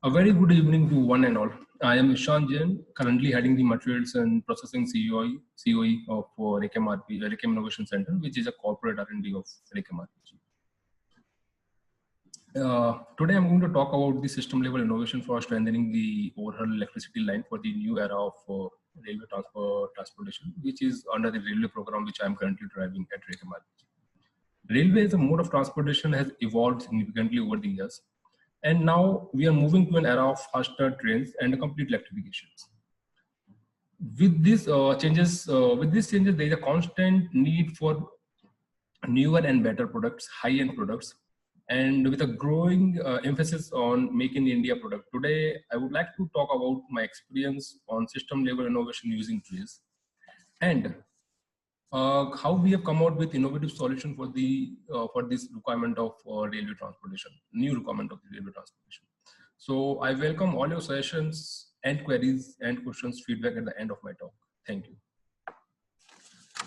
A very good evening to one and all. I am Ishan Jain, currently heading the Materials and Processing COE of RECAM Innovation Center, which is a corporate R&D of RECAM RPG. Today I'm going to talk about the system level innovation for strengthening the overall electricity line for the new era of railway transportation, which is under the railway program, which I'm currently driving at RECAM RPG. Railway as a mode of transportation has evolved significantly over the years. And now we are moving to an era of faster trains and complete electrification. With these changes, there is a constant need for newer and better products, high-end products, and with a growing emphasis on Make in India product. Today, I would like to talk about my experience on system-level innovation using TRIZ and how we have come out with innovative solution for this requirement of railway transportation, new requirement of the railway transportation. So I welcome all your suggestions and queries and questions, feedback at the end of my talk. Thank you.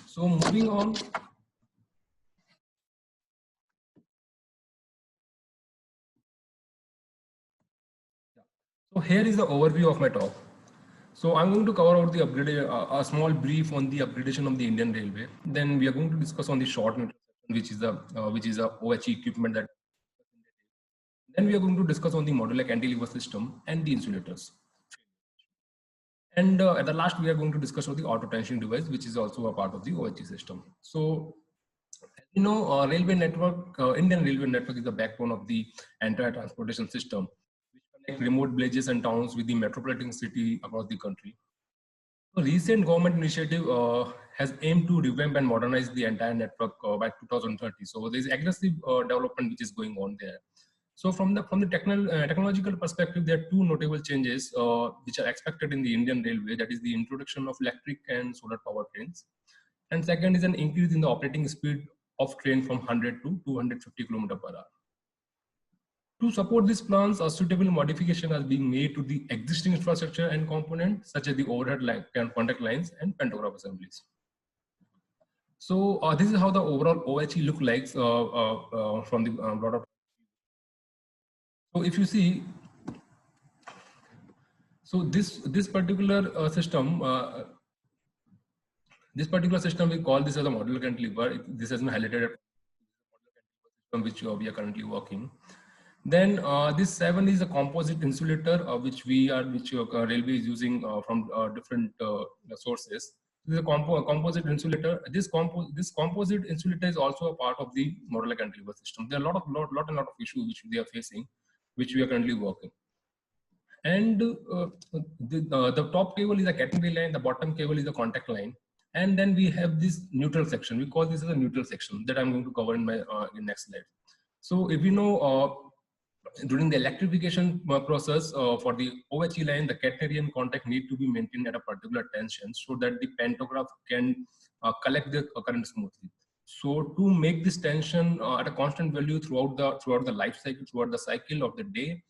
So moving on. So here is the overview of my talk. So I'm going to cover out the a small brief on the upgradation of the Indian Railway. Then we are going to discuss on the short neutral section, which is a OHE equipment that. Then we are going to discuss on the modular cantilever system and the insulators. And at the last, we are going to discuss on the auto tensioning device, which is also a part of the OHE system. So, railway network, Indian railway network is the backbone of the entire transportation system, which connect remote villages and towns with the metropolitan city across the country. So recent government initiative has aimed to revamp and modernize the entire network by 2030. So there is aggressive development which is going on there. So from the technological perspective, there are two notable changes which are expected in the Indian Railway. That is the introduction of electric and solar power trains, and second is an increase in the operating speed of train from 100 to 250 km per hour. To support these plans, a suitable modification is being made to the existing infrastructure and components, such as the overhead line, contact lines, and pantograph assemblies. So this is how the overall OHE look like from the lot of. So if you see, so this particular system, we call this as a modular cantilever. This has been highlighted as system which we are currently working. Then this 7 is a composite insulator which railway is using from different sources. This is a composite insulator. This composite insulator is also a part of the modular cantilever system. There are a lot of issues which they are facing, which we are currently working. And the top cable is a catenary line, the bottom cable is the contact line, and then we have this neutral section. We call this as a neutral section that I'm going to cover in my next slide. So if you know, during the electrification process for the OHE line, the catenary and contact need to be maintained at a particular tension so that the pantograph can collect the current smoothly. So to make this tension at a constant value throughout the life cycle, throughout the cycle of the day,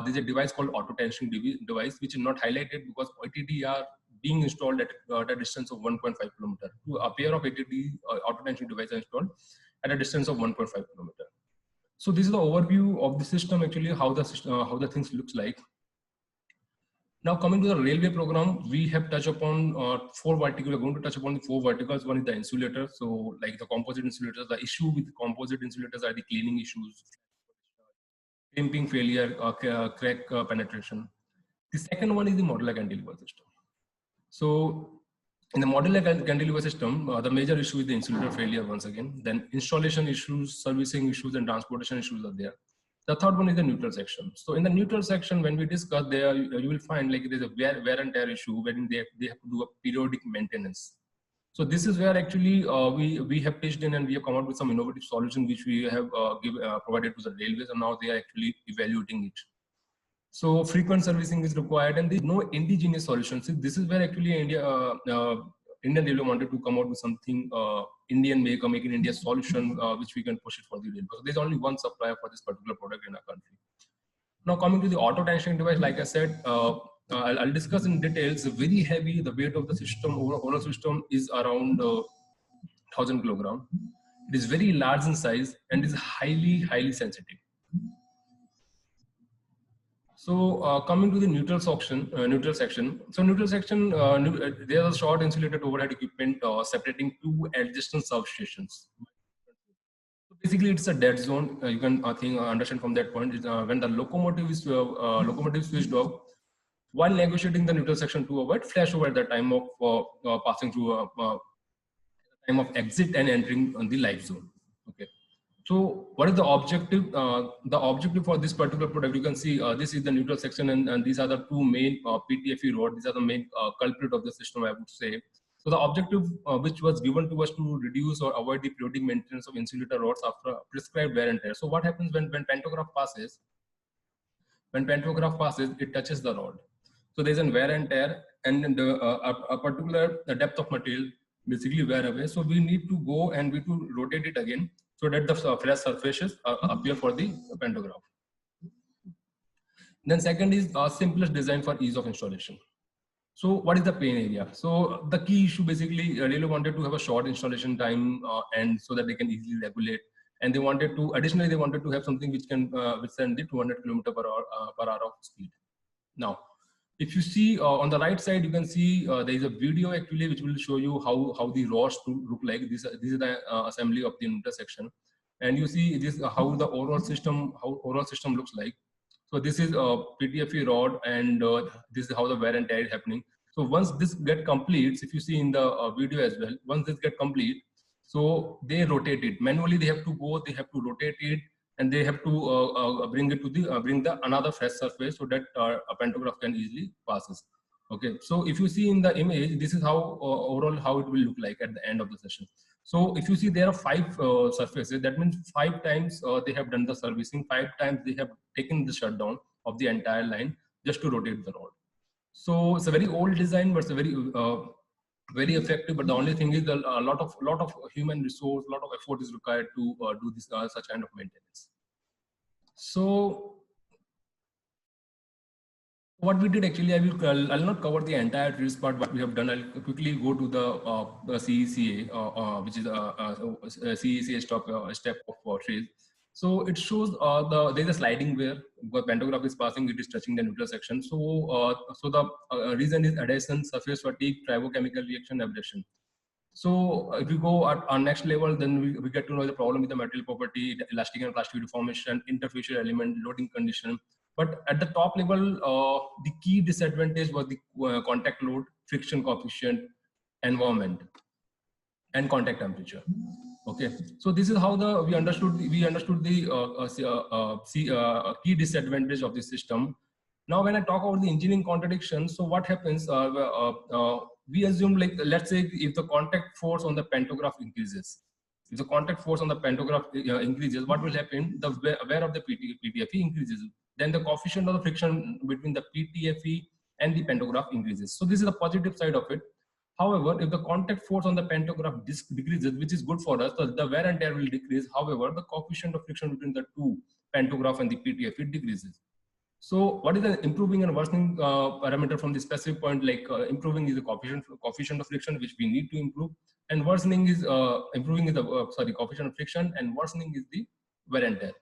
there's a device called auto tensioning device, which is not highlighted because OTD are being installed at a distance of 1.5 kilometer. A pair of ATD auto tensioning devices are installed at a distance of 1.5 kilometer. So this is the overview of the system, actually, how the things looks like. Now coming to the railway program, we have touched upon 4 verticals. We're going to touch upon the 4 verticals. One is the insulator. So like the composite insulators, the issue with composite insulators are the cleaning issues, crimping failure, crack penetration. The second one is the modular cantilever system. So in the modular cantilever system, the major issue is the insulator failure once again. Then installation issues, servicing issues, and transportation issues are there. The third one is the neutral section. So in the neutral section, when we discuss there, you will find like there's a wear and tear issue wherein they have to do a periodic maintenance. So this is where actually we have pitched in and we have come up with some innovative solution which we have provided to the railways, and now they are actually evaluating it. So frequent servicing is required, and there is no indigenous solution. So this is where actually Indian Railway wanted to come out with something Indian make in India solution which we can push it for the railway. So there's only one supplier for this particular product in our country. Now coming to the auto tensioning device, like I said, I'll discuss in details. Very heavy. The weight of the system, overall system, is around 1,000 kilogram. It is very large in size and is highly sensitive. So coming to the neutral section, So neutral section, there is a short insulated overhead equipment separating two adjacent substations. So basically, it's a dead zone. You can, I think, understand from that point. When the locomotive switched off, while negotiating the neutral section to avoid flashover at the time of passing through time of exit and entering on the live zone. Okay. So what is the objective? The objective for this particular product, you can see this is the neutral section, and these are the two main PTFE rod. These are the main culprit of the system, I would say. So the objective which was given to us to reduce or avoid the periodic maintenance of insulator rods after prescribed wear and tear. So what happens when pantograph passes? When pantograph passes, it touches the rod. So there's a wear and tear, and a particular depth of material basically wear away. So we need to go and we to rotate it again so that the fresh surfaces appear for the pantograph. Then second is simplest design for ease of installation. So what is the pain area? So the key issue basically really wanted to have a short installation time and so that they can easily regulate. And they wanted to, additionally, they wanted to have something which can withstand the 200 kilometer per hour of speed. Now, if you see on the right side, you can see there is a video actually which will show you how the rods look like. This is the assembly of the intersection, and you see this how the overall system looks like. So this is a PTFE rod, and this is how the wear and tear is happening. So once this get complete, if you see in the video as well, once this get complete, so they rotate it manually. They have to go, they have to rotate it, and they have to bring it to the bring the another fresh surface so that a pantograph can easily passes. Okay, so if you see in the image, this is how overall how it will look like at the end of the session. So if you see there are 5 surfaces, that means 5 times they have done the servicing, 5 times they have taken the shutdown of the entire line just to rotate the rod. So it's a very old design, but it's a very effective. But the only thing is a lot of human resource, a lot of effort is required to do this such kind of maintenance. So what we did actually, I'll not cover the entire TRIZ part. What we have done, I'll quickly go to the CECA, which is a CECA step of TRIZ. So it shows there's a sliding where the pantograph is passing, it is touching the neutral section. So so the reason is adhesion, surface fatigue, tribochemical reaction, abrasion. So if we go at our next level, then we get to know the problem with the material property, elastic and plastic deformation, interfacial element, loading condition. But at the top level, the key disadvantage was the contact load, friction coefficient, environment, and contact temperature. Okay, so this is how we understood the key disadvantage of the system. Now, when I talk about the engineering contradictions, so what happens? We assume, like, let's say if the contact force on the pantograph increases, if the contact force on the pantograph increases, what will happen? The wear of the PTFE increases. Then the coefficient of the friction between the PTFE and the pantograph increases. So this is the positive side of it. However, if the contact force on the pantograph decreases, which is good for us, so the wear and tear will decrease. However, the coefficient of friction between the two pantograph and the PTFE decreases. So what is the improving and worsening parameter from the specific point? Like improving is the coefficient of friction, which we need to improve, and worsening is improving is the coefficient of friction, and worsening is the wear and tear.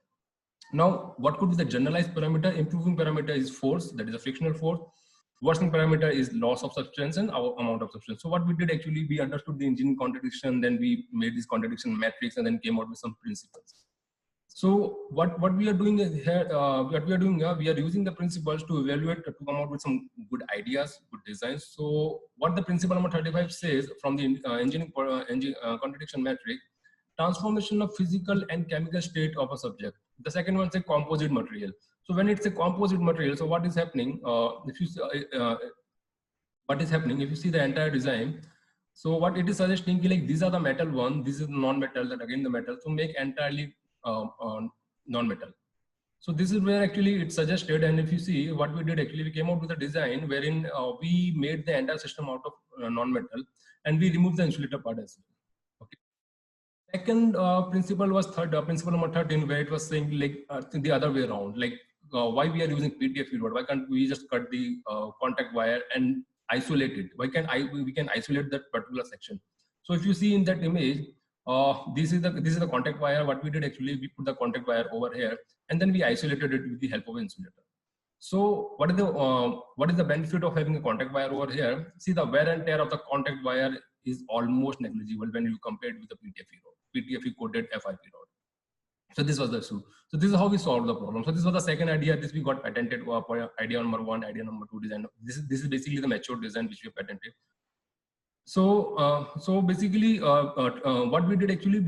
Now, what could be the generalized parameter? Improving parameter is force, that is a frictional force. Worsening parameter is loss of substance and our amount of substance. So what we did actually, we understood the engineering contradiction, then we made this contradiction matrix, and then came out with some principles. So what we are doing here, we are using the principles to evaluate, to come out with some good ideas, good designs. So what the principle number 35 says from the engineering contradiction matrix: transformation of physical and chemical state of a subject. The second one is a composite material. So when it's a composite material, so what is happening? If you see the entire design, so what it is suggesting, like, these are the metal one, this is non-metal, that again the metal, so make entirely non-metal. So this is where actually it suggested, and if you see what we did, actually we came out with a design wherein we made the entire system out of non-metal, and we removed the insulator part as well. Okay. Second principle was principle number 13, where it was saying, like, the other way around, like why we are using PTFE rod? Why can't we just cut the contact wire and isolate it? Why can't we can isolate that particular section? So if you see in that image, this is the contact wire. What we did actually, we put the contact wire over here, and then we isolated it with the help of an insulator. So what is the benefit of having a contact wire over here? See, the wear and tear of the contact wire is almost negligible when you compare it with the PTFE rod, PTFE coated FIP rod. So this was the issue. So this is how we solved the problem. So this was the second idea. This we got patented for idea number one, idea number two design. This is basically the mature design which we have patented. So basically, what we did actually,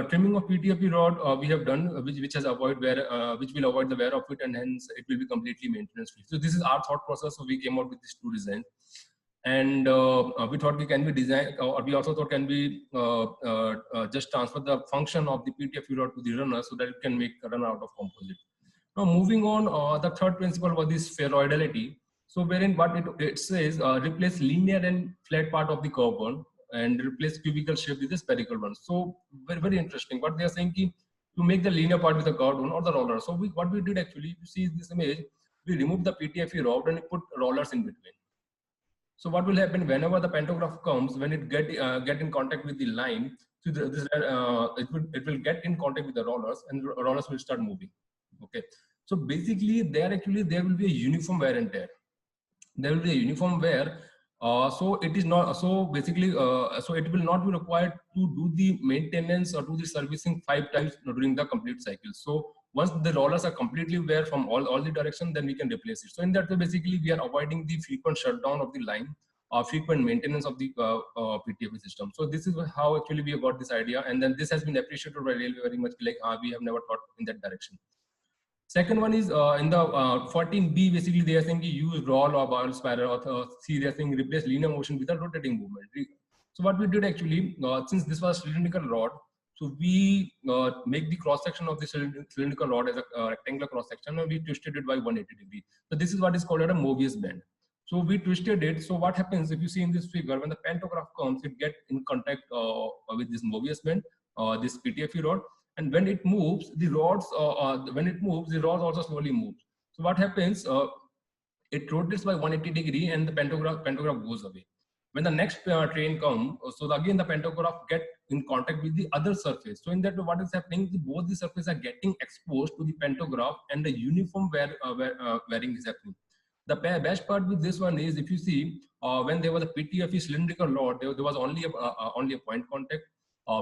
trimming of PTFE rod we have done, which has avoid wear, which will avoid the wear of it, and hence it will be completely maintenance free. So this is our thought process. So we came out with these two designs, and we thought we can be design, or we also thought can be just transfer the function of the PTFE rod to the runner so that it can make a runner out of composite. Now moving on, the third principle was this spheroidality. So wherein what it says, replace linear and flat part of the curve one and replace cubical shape with the spherical one. So very interesting. What they are saying ki, to make the linear part with the curved one or the roller. So what we did actually, you see this image, we removed the PTFE rod and put rollers in between. So what will happen whenever the pantograph comes, when it get in contact with the line, so it will get in contact with the rollers, and the rollers will start moving. Okay. So basically, there will be a uniform wear and tear. There will be a uniform wear. So it is not, so basically, so it will not be required to do the maintenance or do the servicing 5 times during the complete cycle. So once the rollers are completely wear from all the direction, then we can replace it. So in that way, basically, we are avoiding the frequent shutdown of the line or frequent maintenance of the PTFE system. So this is how actually we got this idea, and then this has been appreciated by railway very much. Like we have never thought in that direction. Second one is in the 14B, basically they are saying use roll or ball spiral, or see they are saying replace linear motion with a rotating movement. So what we did actually, since this was cylindrical rod, so we make the cross section of the cylindrical rod as a rectangular cross section, and we twisted it by 180 degree. So this is what is called a Mobius bend. So we twisted it. So what happens if you see in this figure, when the pantograph comes, it gets in contact with this Mobius bend, this PTFE rod. And when it moves, the rods, the rods also slowly move. So what happens? It rotates by 180 degree, and the pantograph goes away. When the next train comes, so again the pantograph get in contact with the other surface. So in that, what is happening? Both the surfaces are getting exposed to the pantograph, and the uniform wearing is happening. The best part with this one is, if you see, when there was a PTFE cylindrical rod, there was only a point contact.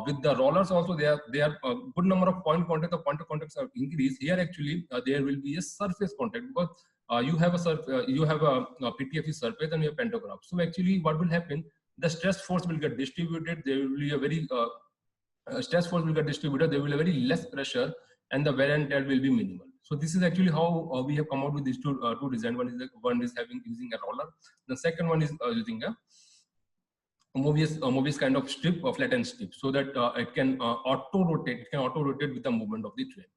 With the rollers also, they are a good number of point contact. The point of contacts are increased. Here actually there will be a surface contact, because you have a PTFE surface and you have pantograph. So actually, what will happen? The stress force will get distributed. There will be a very stress force will get distributed. There will be very less pressure, and the wear and tear will be minimal. So this is actually how we have come out with these two design. One is using a roller. The second one is using a Mobius kind of strip or flattened strip, so that it can auto rotate. It can auto rotate with the movement of the train.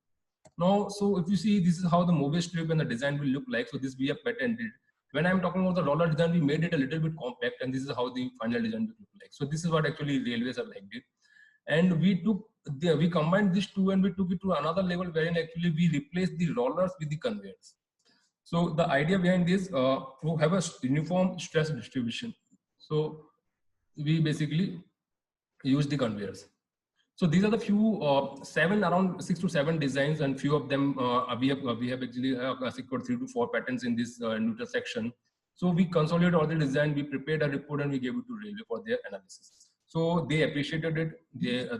Now, so if you see, this is how the Mobius strip and the design will look like. So this we have patented. When I'm talking about the roller design, we made it a little bit compact, and this is how the final design will look like. So this is what actually railways are like it. And we combined these two, and we took it to another level, wherein actually we replaced the rollers with the conveyors. So the idea behind this, to have a uniform stress distribution. So we basically use the conveyors. So these are the few around 6 to 7 designs, and few of them we have actually secured 3 to 4 patents in this neutral section. So we consolidated all the design, we prepared a report, and we gave it to railway for their analysis. So they appreciated it,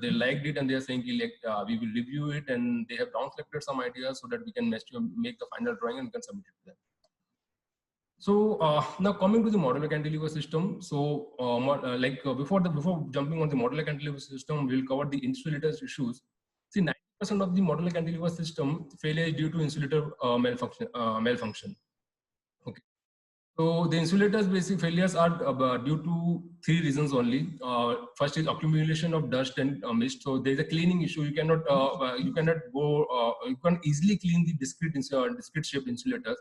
they liked it, and they are saying like, we will review it, and they have down selected some ideas so that we can make the final drawing and we can submit it to them. So now coming to the modular cantilever system. So before jumping on the modular cantilever system, we'll cover the insulators issues. See, 90% of the modular cantilever system failure is due to insulator malfunction. Okay. So the insulators basic failures are due to 3 reasons only. First is accumulation of dust and mist. So there is a cleaning issue. You cannot you can easily clean the discrete shaped insulators.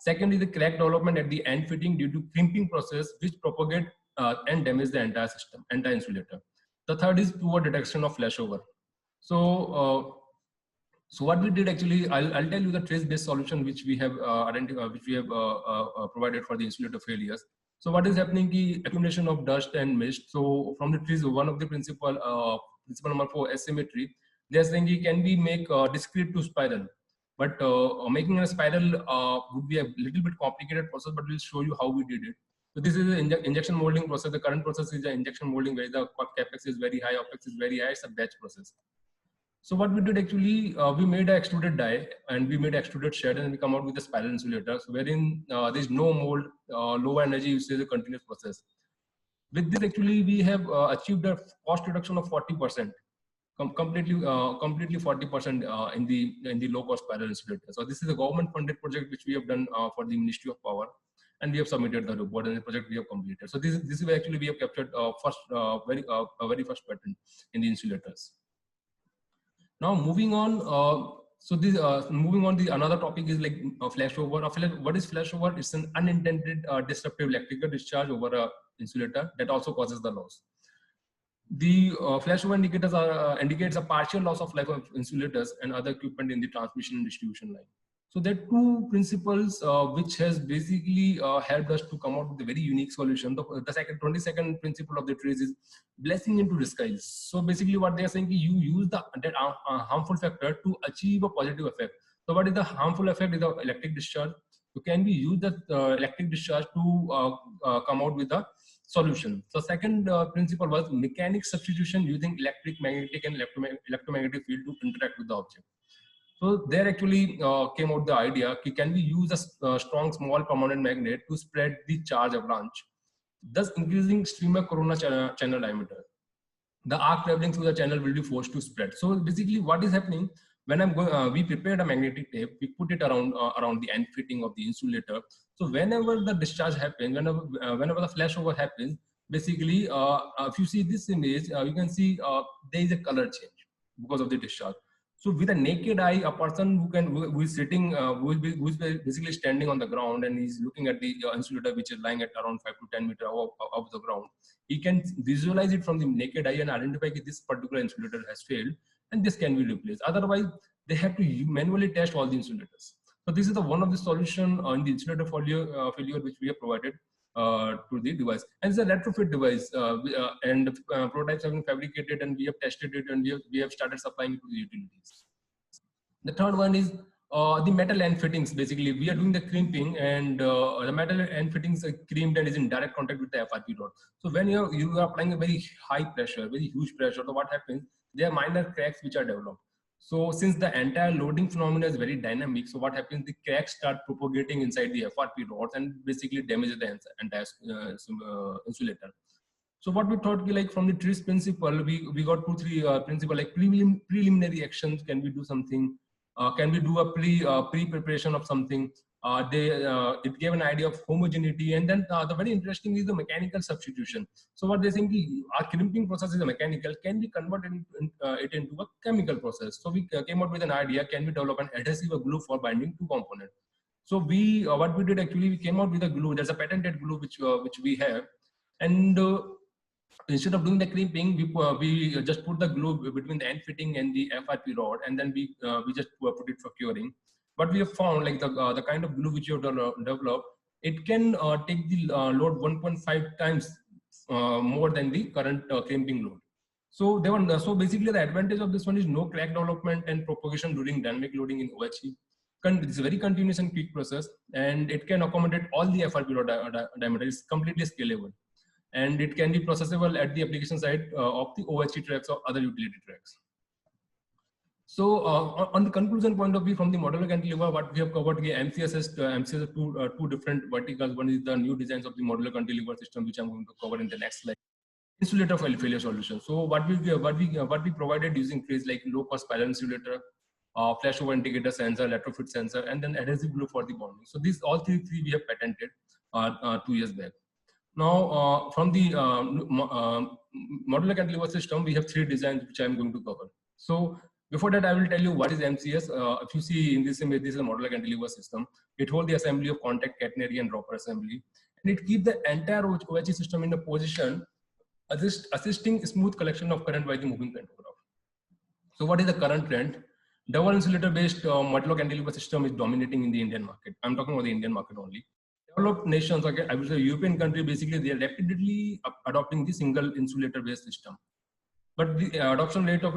Second is the crack development at the end fitting due to crimping process, which propagate and damage the entire system, entire insulator. The third is poor detection of flashover. So so what we did actually, I'll tell you the TRIZ-based solution which we have provided for the insulator failures. So what is happening is accumulation of dust and mist. So from the TRIZ, one of the principle number 4, asymmetry, they are saying it can be make discrete to spiral. But making a spiral would be a little bit complicated process, but we'll show you how we did it. So this is the injection molding process. The current process is the injection molding where the capex is very high, opex is very high. It's a batch process. So what we did actually, we made an extruded die and we made extruded shed and we come out with a spiral insulator. So wherein there's no mold, low energy usage, a continuous process. With this actually we have achieved a cost reduction of 40%. Completely 40% in the low cost spiral insulator. So this is a government funded project which we have done for the Ministry of Power, and we have submitted the report and the project we have completed. So this is where actually we have captured very first patent in the insulators. Now moving on, moving on, the another topic is like flashover. What is flashover? It's an unintended disruptive electrical discharge over a insulator that also causes the loss. The flashover indicators indicates a partial loss of life of insulators and other equipment in the transmission and distribution line. So there are two principles which has basically helped us to come out with a very unique solution. The 22nd principle of the TRIZ is blessing into disguise. So basically what they are saying is you use that harmful factor to achieve a positive effect. So what is the harmful effect? Is the electric discharge. So can we use that electric discharge to come out with a solution? So second principle was mechanics substitution using electric, magnetic and electromagnetic field to interact with the object. So there actually came out the idea, can we use a strong small permanent magnet to spread the charge avalanche, thus increasing streamer corona channel diameter. The arc traveling through the channel will be forced to spread. So basically what is happening, when I'm going, we prepared a magnetic tape, we put it around the end fitting of the insulator. So whenever the discharge happens, whenever the flashover happens, basically, if you see this image, you can see there is a color change because of the discharge. So with a naked eye, a person who is sitting, who is basically standing on the ground and he's looking at the insulator which is lying at around 5 to 10 meters above the ground, he can visualize it from the naked eye and identify that this particular insulator has failed and this can be replaced. Otherwise, they have to manually test all the insulators. So this is one of the solution on the insulator failure which we have provided to the device. And it's a retrofit device and prototypes have been fabricated and we have tested it and we have started supplying it to the utilities. The third one is the metal end fittings. Basically, we are doing the crimping and the metal end fittings are crimped and is in direct contact with the FRP rod. So when you are applying a very high pressure, very huge pressure, so what happens? There are minor cracks which are developed. So since the entire loading phenomena is very dynamic, so what happens? The cracks start propagating inside the FRP rods and basically damages the entire insulator. So what we thought, like from the TRIZ principle, we got 2-3 principle like preliminary actions. Can we do something? Can we do a pre-preparation of something? It gave an idea of homogeneity, and then the very interesting is the mechanical substitution. So what they think, our crimping process is a mechanical. Can we convert it into a chemical process? So we came up with an idea. Can we develop an adhesive glue for binding two components? So what we did actually, we came out with a glue. There's a patented glue which we have, and instead of doing the crimping, we just put the glue between the end fitting and the FRP rod, and then we just put it for curing. But we have found, like the kind of glue which you have developed, it can take the load 1.5 times more than the current crimping load. So so basically the advantage of this one is no crack development and propagation during dynamic loading in OHE. It's a very continuous and quick process, and it can accommodate all the FRP rod diameter. It's completely scalable, and it can be processable at the application side of the OHE tracks or other utility tracks. So on the conclusion point of view, from the modular cantilever, what we have covered, MCS has two different verticals. One is the new designs of the modular cantilever system, which I'm going to cover in the next slide. Insulator failure solution. So what we provided using TRIZ, like low cost spiral insulator, flashover indicator sensor, retrofit sensor, and then adhesive glue for the bonding. So these all three we have patented 2 years back. Now, from the modular cantilever system, we have 3 designs which I am going to cover. So before that, I will tell you what is MCS. If you see in this image, this is a modular cantilever system. It holds the assembly of contact, catenary, and dropper assembly, and it keeps the entire OHE system in a position, assisting smooth collection of current by the moving pantograph. So what is the current trend? Double insulator-based modular cantilever system is dominating in the Indian market. I'm talking about the Indian market only. Developed nations, okay, I would say European country, basically they are rapidly adopting the single insulator based system. but the adoption rate of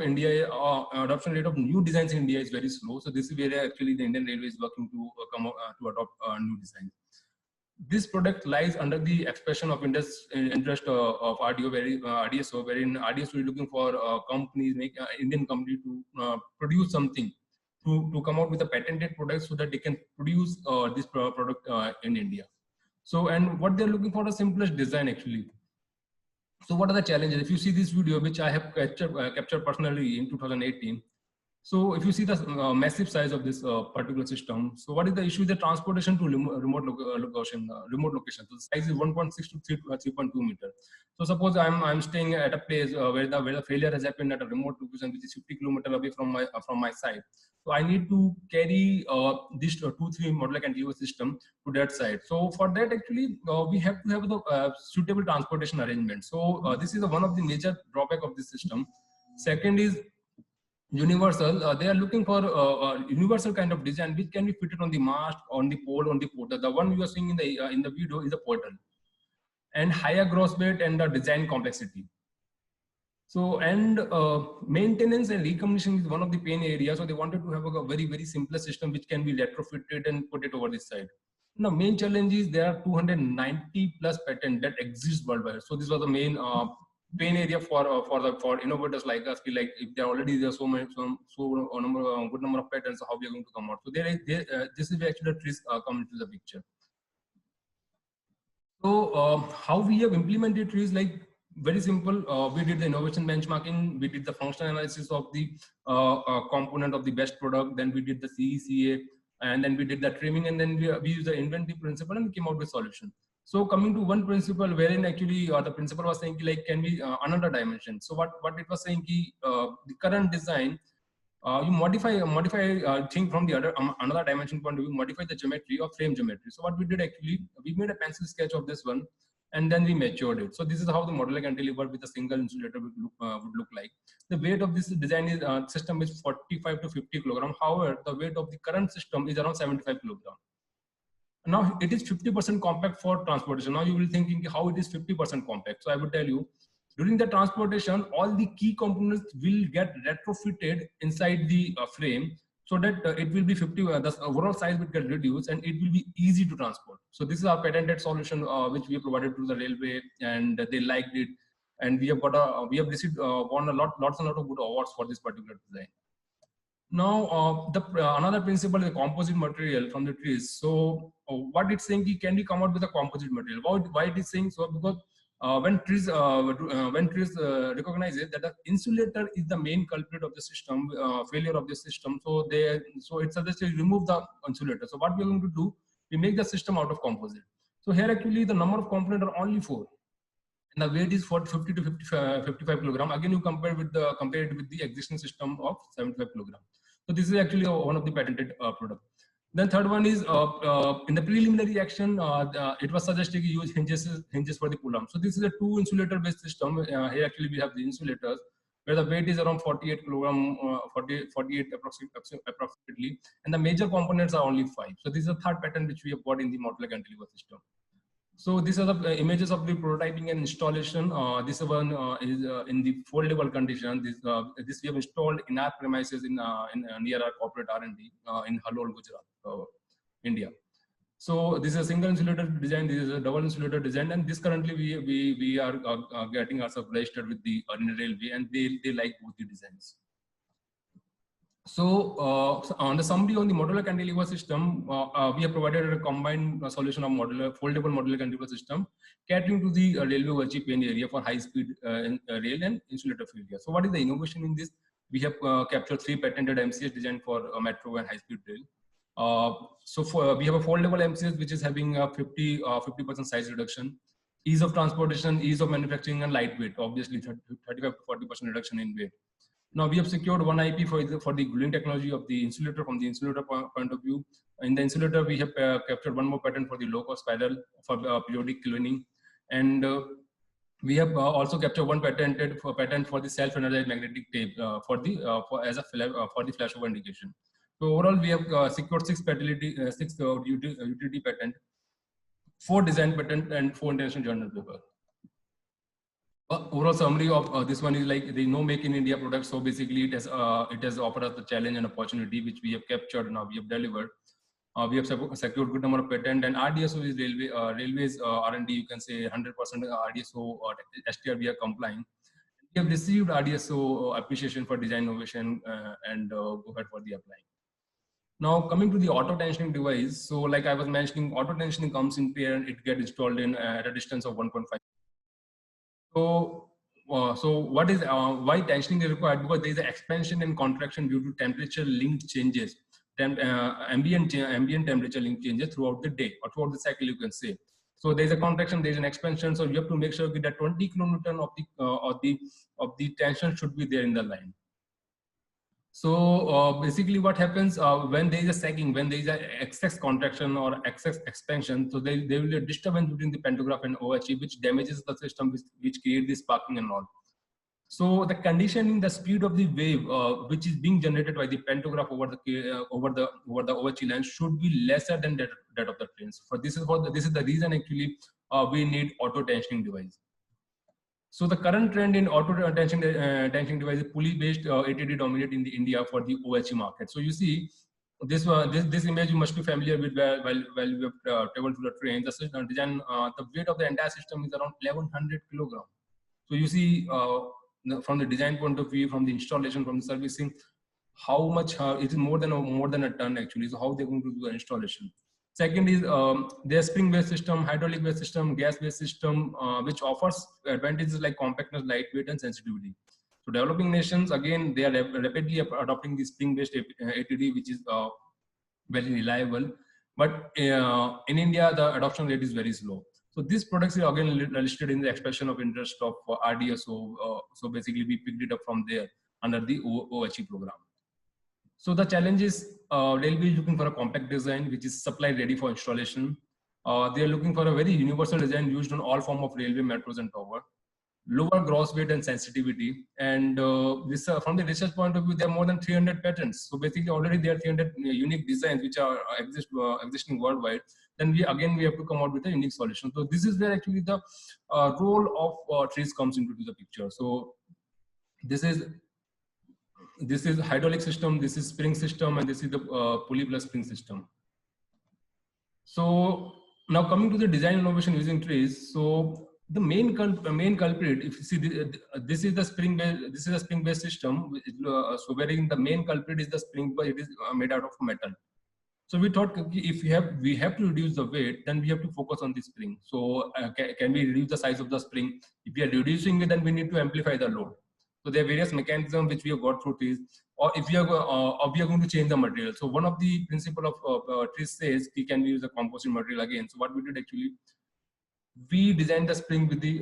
new designs in India is very slow. So this is where actually the Indian Railway is working to to adopt new designs. This product lies under the expression of interest of RDSO, wherein RDSO is looking for companies, Indian company to produce something to come out with a patented product so that they can produce this product in India. So, and what they're looking for the simplest design actually. So what are the challenges? If you see this video, which I have captured personally in 2018, so if you see the massive size of this particular system, so what is the issue? The transportation to remote location. So the size is 1.6 to 3.2 meter. So suppose I'm staying at a place where the failure has happened at a remote location, which is 50 kilometer away from my site. So I need to carry this 2-3 modular cantilever system to that side. So for that, actually, we have to have the suitable transportation arrangement. So this is one of the major drawback of this system. Second is universal. They are looking for universal kind of design which can be fitted on the mast, on the pole, on the portal. The one you are seeing in the video is a portal, and higher gross weight and the design complexity. So, and maintenance and recommissioning is one of the pain areas. So they wanted to have a very simple system which can be retrofitted and put it over this side. Now, main challenge is there are 290 plus patents that exist worldwide. So this was the main pain area for innovators like us. Like if there already there are so good number of patents, how we are going to come out? So this is where actually the TRIZ come into the picture. So how we have implemented TRIZ, like very simple. We did the innovation benchmarking, we did the functional analysis of the component of the best product, then we did the CECA, and then we did the trimming, and then we used the inventory principle and came out with solution. So coming to one principle, wherein actually the principle was saying like can be another dimension. So what it was saying, the current design, you modify thing from the another dimension point of view, modify the geometry of frame geometry. So what we did actually, we made a pencil sketch of this one, and then we matured it. So this is how the modular cantilever with a single insulator would look like. The weight of this design is system is 45 to 50 kilogram. However, the weight of the current system is around 75 kilogram. Now it is 50% compact for transportation. Now you will thinking how it is 50% compact. So I would tell you, during the transportation, all the key components will get retrofitted inside the frame, so that it will be 50, the overall size will get reduced and it will be easy to transport. So this is our patented solution which we have provided to the railway, and they liked it. And we have got we have received won lots and lot of good awards for this particular design. Now, another principle is composite material from the TRIZ. So what it's saying, can we come out with a composite material? Why it is saying so? Because when TRIZ recognizes that the insulator is the main culprit of the system, failure of the system, so it suggests to remove the insulator. So what we are going to do, we make the system out of composite. So here actually the number of components are only 4. And the weight is 50 to 55 kilogram. Again, you compare it with the existing system of 75 kilogram. So this is actually one of the patented product. Then third one is in the preliminary action, it was suggested to use hinges for the pull-arm. So this is a 2 insulator based system. Here actually we have the insulators where the weight is around 48 kilogram, 48 approximately, and the major components are only 5. So this is the third patent which we have got in the modular cantilever system. So these are the images of the prototyping and installation. This one is in the foldable condition. This we have installed in our premises in near our corporate R&D in Halol, Gujarat, India. So this is a single insulator design. This is a double insulator design, and this currently we are getting ourselves registered with the railway, and they like both the designs. So, on the summary on the modular cantilever system, we have provided a combined solution of foldable modular cantilever system, catering to the railway verge pain area for high-speed rail and insulator failure. So, what is the innovation in this? We have captured 3 patented MCS designed for metro and high-speed rail. We have a foldable MCS which is having a 50% size reduction, ease of transportation, ease of manufacturing, and lightweight. Obviously, 35 to 40% reduction in weight. Now we have secured one IP for the gluing technology of the insulator from the insulator point of view. In the insulator, we have captured one more patent for the low-cost spiral for periodic cleaning, and we have also captured one patent for the self-energized magnetic tape for the flashover indication. So overall, we have secured 6 utility patent, 4 design patent, and 4 international journal paper. Overall summary of this one is like there is no make in India product. So basically, it has offered us the challenge and opportunity which we have captured. Now we have delivered. We have secured good number of patent, and RDSO is railways R&D. You can say 100% RDSO or STR we are complying. We have received RDSO appreciation for design innovation and go ahead for the applying. Now coming to the auto tensioning device. So like I was mentioning, auto tensioning comes in pair and it gets installed in at a distance of 1.5. So what is why tensioning is required? Because there is an expansion and contraction due to temperature linked changes, ambient temperature linked changes throughout the day or throughout the cycle, you can say. So there is a contraction, there is an expansion. So you have to make sure that 20 kilonewton of the tension should be there in the line. So basically what happens when there is a sagging, when there is an excess contraction or excess expansion, so there will be a disturbance between the pantograph and OHE, which damages the system, which creates this sparking and all. So the conditioning, the speed of the wave, which is being generated by the pantograph over the OHE line, should be lesser than that of the trains. For this is the reason actually we need auto tensioning device. So the current trend in auto tensioning device is pulley-based ATD dominate in the India for the OHE market. So you see this image you must be familiar with while you have traveled to the train. The design, the weight of the entire system is around 1100 kilogram. So you see from the design point of view, from the installation, from the servicing, how much it is more than a ton actually. So how they're going to do the installation. Second is their spring-based system, hydraulic-based system, gas-based system, which offers advantages like compactness, lightweight, and sensitivity. So developing nations, again, they are rapidly adopting the spring-based ATD, which is very reliable. But in India, the adoption rate is very slow. So these products are again listed in the expression of interest of RDSO. So basically, we picked it up from there under the OHE program. So the challenge is they'll be looking for a compact design which is supply ready for installation. They are looking for a very universal design used on all form of railway, metros, and tower. Lower gross weight and sensitivity. And this from the research point of view, there are more than 300 patents. So basically, already there are 300 unique designs which are existing worldwide. Then we have to come out with a unique solution. So this is where actually the role of TRIZ comes into the picture. So this is hydraulic system, this is spring system, and this is the pulley plus spring system. So now coming to the design innovation using TRIZ. So the main culprit, if you see this is the spring based system. So wherein the main culprit is the spring, but it is made out of metal. So we thought if we have to reduce the weight, then we have to focus on the spring. So can we reduce the size of the spring? If we are reducing it, then we need to amplify the load. So there are various mechanisms which we have got through TRIZ, or if we are going to change the material. So one of the principle of TRIZ says we can use a composite material again. So what we did actually, we designed the spring with the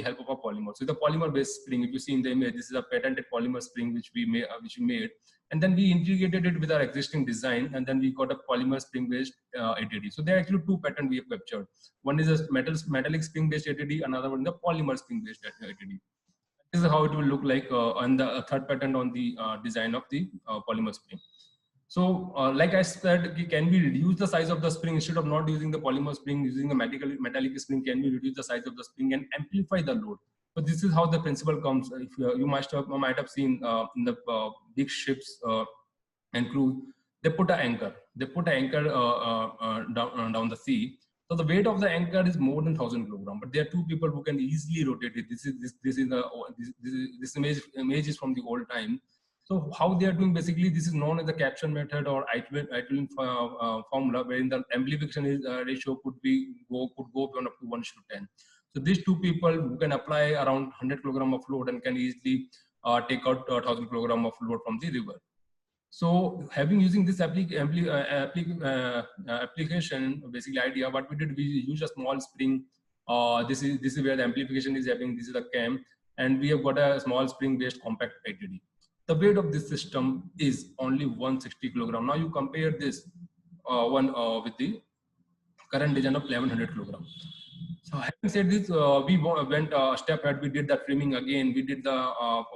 help of a polymer. So the polymer based spring, if you see in the image, this is a patented polymer spring which we made, and then we integrated it with our existing design, and then we got a polymer spring based ATD. So there are actually two patents we have captured. One is a metallic spring based ATD, another one is the polymer spring based ATD. This is how it will look like on the third patent on the design of the polymer spring. So like I said, can we reduce the size of the spring instead of not using the polymer spring, using the metallic spring? Can we reduce the size of the spring and amplify the load? So this is how the principle comes. If you might have seen in the big ships and cruise, they put an anchor. They put an anchor down the sea. So the weight of the anchor is more than 1,000 kilograms, but there are two people who can easily rotate it. This image is from the old time. So how they are doing, basically, this is known as the capture method or Equivalent formula, wherein the amplification ratio could go beyond up to 1:10. So these two people who can apply around 100 kilogram of load and can easily take out 1,000 kilogram of load from the river. So using this application, basically idea, what we did, we use a small spring. This is where the amplification is happening. This is the cam, and we have got a small spring based compact ATD. The weight of this system is only 160 kilogram. Now you compare this with the current design of 1100 kilogram. So having said this, we went a step ahead. We did the trimming again. We did the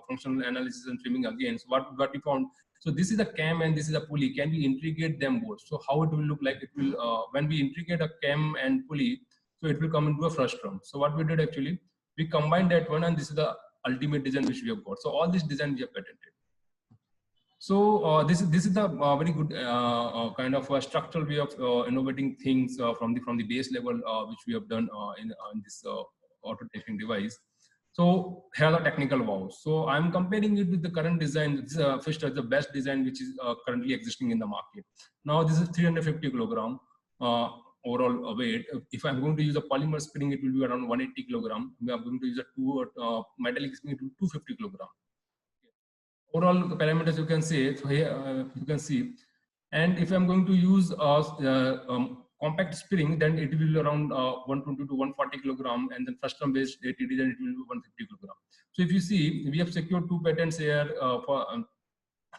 functional analysis and trimming again. So what we found. So this is a cam and this is a pulley. Can we integrate them both? So how it will look like? It will when we integrate a cam and pulley, so it will come into a frustrum. So what we did actually, We combine that one, and this is the ultimate design which we have got. So all this design we have patented. So this is the very good kind of a structural way of innovating things from the base level, which we have done in this auto testing device. So here are the technical wows. So I'm comparing it with the current design. This is Fish is the best design which is currently existing in the market. Now this is 350 kilogram overall weight. If I'm going to use a polymer spring, it will be around 180 kilogram. If I'm going to use a metallic spring, it will be 250 kilogram. Overall parameters you can see. So here you can see. And if I'm going to use compact spring, then it will be around 120 to 140 kilogram, and then custom based ATD, then it will be 150 kilogram. So if you see, we have secured 2 patents here for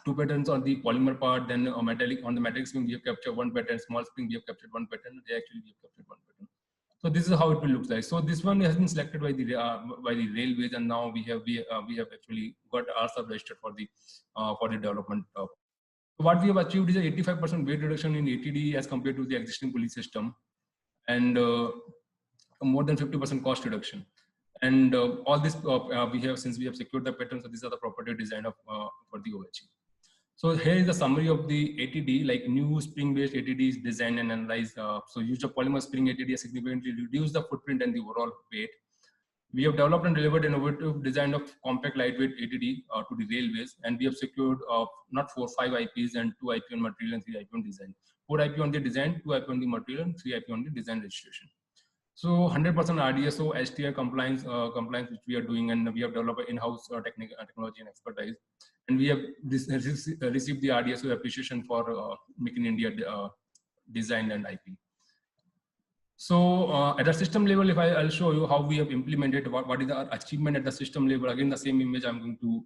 2 patents on the polymer part. Then metallic, on the metallic spring we have captured 1 patent. Small spring we have captured 1 patent. They actually we have captured 1 patent. So this is how it will look like. So this one has been selected by the railways, and now we have actually got ourselves registered for the development. So what we have achieved is a 85% weight reduction in ATD as compared to the existing pulley system, and more than 50% cost reduction. And all this we have, since we have secured the patent. So these are the property design of for the OHE. So here is the summary of the ATD, like new spring-based ATD is designed and analyzed. So use of polymer spring ATD has significantly reduced the footprint and the overall weight. We have developed and delivered innovative design of compact lightweight ATD to the railways, and we have secured not 5 IPs, and 2 IP on material and 3 IP on design. 4 IP on the design, 2 IP on the material, and 3 IP on the design registration. So 100% RDSO, STI compliance, which we are doing, and we have developed in-house technology and expertise, and we have received the RDSO appreciation for Make in India design and IP. So at the system level, if I'll show you how we have implemented what is our achievement at the system level. Again, the same image I'm going to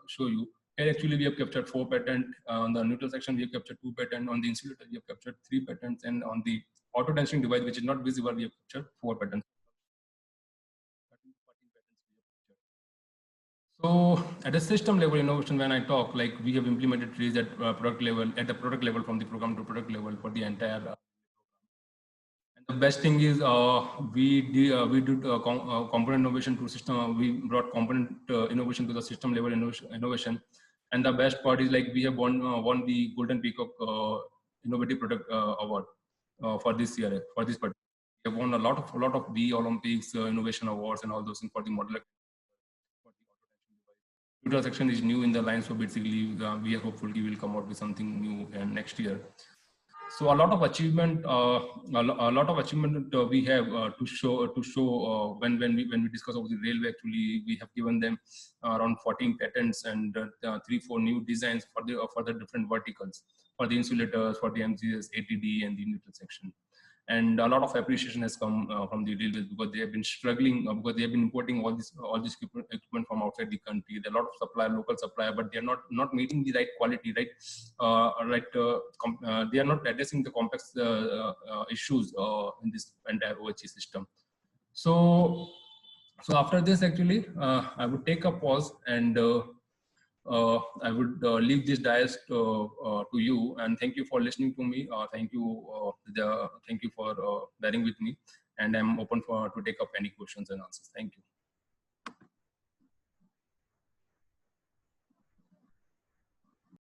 show you. Here actually we have captured 4 patents. On the neutral section, we have captured 2 patents. On the insulator, we have captured 3 patents. And on the auto tensioning device, which is not visible, we have captured 4 patents. So at the system level innovation, when I talk, like we have implemented TRIZ at product level, from the program to product level for the entire. And the best thing is we did component innovation to system. We brought component innovation to the system level innovation. And the best part is, like, we have won the Golden Peacock Innovative Product Award for this year. For this part, we have won a lot of the Olympics innovation awards and all those things for the modular. Neutral section is new in the line, so basically we are hopeful we will come out with something new next year. So a lot of achievement, we have to show when we discuss about the railway. Actually, we have given them around 14 patents and 3-4 new designs for the different verticals, for the insulators, for the MCS, ATD, and the neutral section. And a lot of appreciation has come from the railways, because they have been struggling, because they have been importing all this equipment from outside the country. There are a lot of local supplier, but they are not meeting the right quality, right? They are not addressing the complex issues in this entire OHE system. So after this, actually, I would take a pause, and I would leave this dais to you, and thank you for listening to me. Thank you for bearing with me, and I'm open to take up any questions and answers. Thank you.